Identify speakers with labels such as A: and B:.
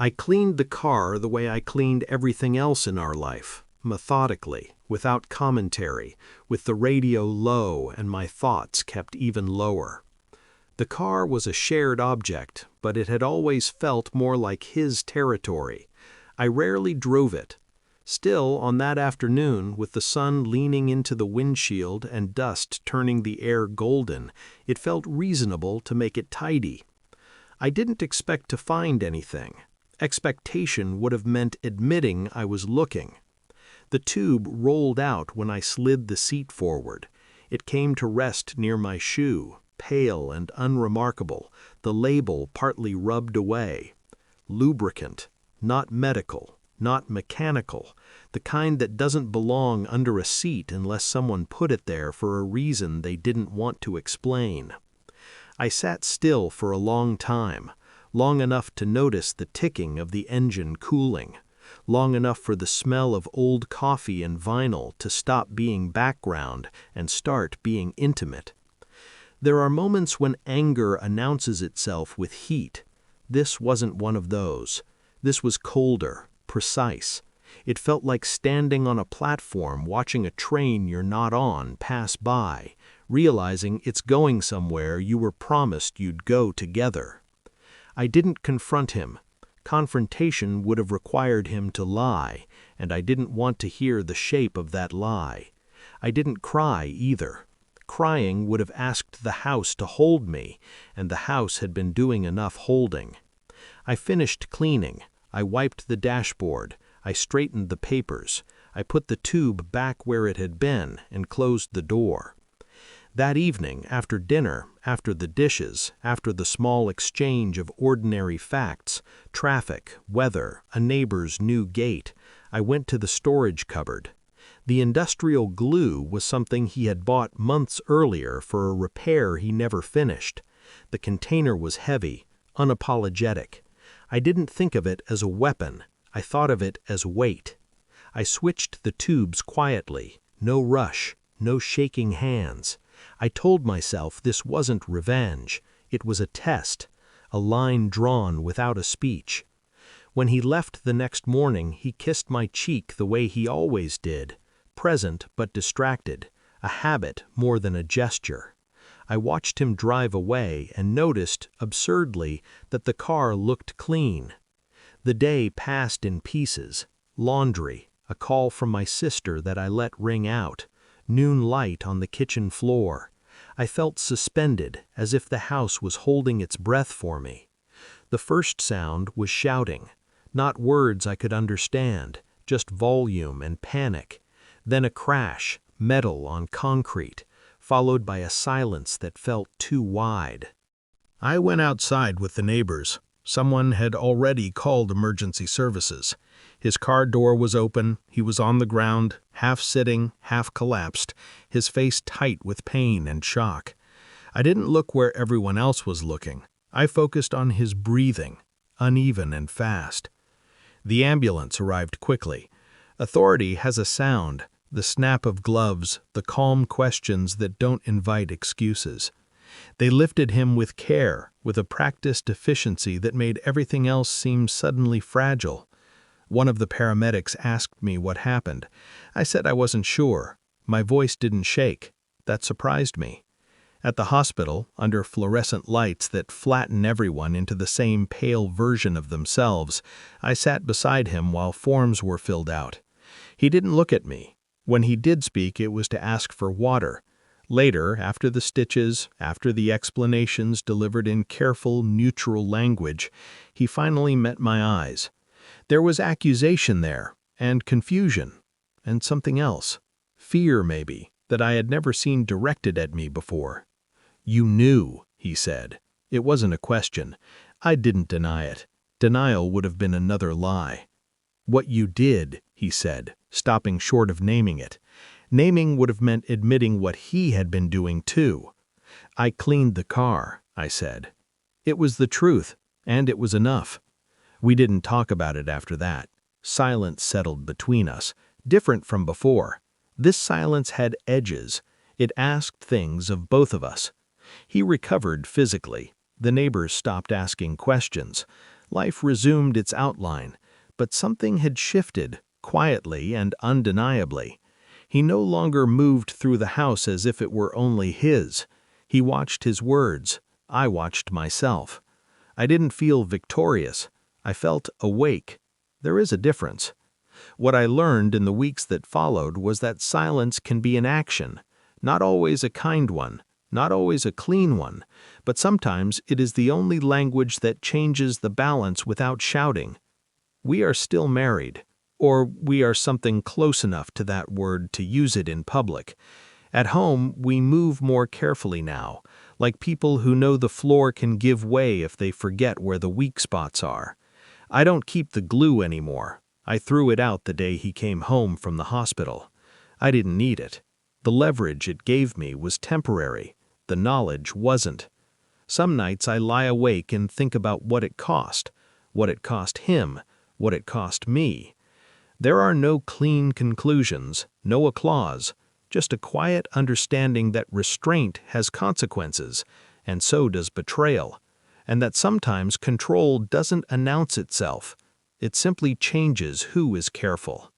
A: I cleaned the car the way I cleaned everything else in our life, methodically, without commentary, with the radio low and my thoughts kept even lower. The car was a shared object, but it had always felt more like his territory. I rarely drove it. Still, on that afternoon, with the sun leaning into the windshield and dust turning the air golden, it felt reasonable to make it tidy. I didn't expect to find anything. Expectation would have meant admitting I was looking. The tube rolled out when I slid the seat forward. It came to rest near my shoe, pale and unremarkable, the label partly rubbed away. Lubricant, not medical, not mechanical, the kind that doesn't belong under a seat unless someone put it there for a reason they didn't want to explain. I sat still for a long time, long enough to notice the ticking of the engine cooling, long enough for the smell of old coffee and vinyl to stop being background and start being intimate. There are moments when anger announces itself with heat. This wasn't one of those. This was colder, precise. It felt like standing on a platform watching a train you're not on pass by, realizing it's going somewhere you were promised you'd go together. I didn't confront him. Confrontation would have required him to lie, and I didn't want to hear the shape of that lie. I didn't cry either. Crying would have asked the house to hold me, and the house had been doing enough holding. I finished cleaning. I wiped the dashboard. I straightened the papers. I put the tube back where it had been and closed the door. That evening, after dinner, after the dishes, after the small exchange of ordinary facts, traffic, weather, a neighbor's new gate, I went to the storage cupboard. The industrial glue was something he had bought months earlier for a repair he never finished. The container was heavy, unapologetic. I didn't think of it as a weapon. I thought of it as weight. I switched the tubes quietly. No rush, no shaking hands. I told myself this wasn't revenge. It was a test, a line drawn without a speech. When he left the next morning, he kissed my cheek the way he always did, present but distracted, a habit more than a gesture. I watched him drive away and noticed, absurdly, that the car looked clean. The day passed in pieces. Laundry, a call from my sister that I let ring out, noon light on the kitchen floor. I felt suspended, as if the house was holding its breath for me. The first sound was shouting, not words I could understand, just volume and panic. Then a crash, metal on concrete, followed by a silence that felt too wide. I went outside with the neighbors. Someone had already called emergency services. His car door was open, he was on the ground, half sitting, half collapsed, his face tight with pain and shock. I didn't look where everyone else was looking. I focused on his breathing, uneven and fast. The ambulance arrived quickly. Authority has a sound, the snap of gloves, the calm questions that don't invite excuses. They lifted him with care, with a practiced efficiency that made everything else seem suddenly fragile. One of the paramedics asked me what happened. I said I wasn't sure. My voice didn't shake. That surprised me. At the hospital, under fluorescent lights that flatten everyone into the same pale version of themselves, I sat beside him while forms were filled out. He didn't look at me. When he did speak, it was to ask for water. Later, after the stitches, after the explanations delivered in careful, neutral language, he finally met my eyes. There was accusation there, and confusion, and something else. Fear, maybe, that I had never seen directed at me before. "You knew," he said. It wasn't a question. I didn't deny it. Denial would have been another lie. "What you did," he said, stopping short of naming it. Naming would have meant admitting what he had been doing too. "I cleaned the car," I said. It was the truth, and it was enough. We didn't talk about it after that. Silence settled between us, different from before. This silence had edges. It asked things of both of us. He recovered physically. The neighbors stopped asking questions. Life resumed its outline, but something had shifted, quietly and undeniably. He no longer moved through the house as if it were only his. He watched his words. I watched myself. I didn't feel victorious. I felt awake. There is a difference. What I learned in the weeks that followed was that silence can be an action, not always a kind one, not always a clean one, but sometimes it is the only language that changes the balance without shouting. We are still married, or we are something close enough to that word to use it in public. At home, we move more carefully now, like people who know the floor can give way if they forget where the weak spots are. I don't keep the glue anymore. I threw it out the day he came home from the hospital. I didn't need it. The leverage it gave me was temporary. The knowledge wasn't. Some nights I lie awake and think about what it cost him, what it cost me. There are no clean conclusions, no applause, just a quiet understanding that restraint has consequences, and so does betrayal, and that sometimes control doesn't announce itself. It simply changes who is careful.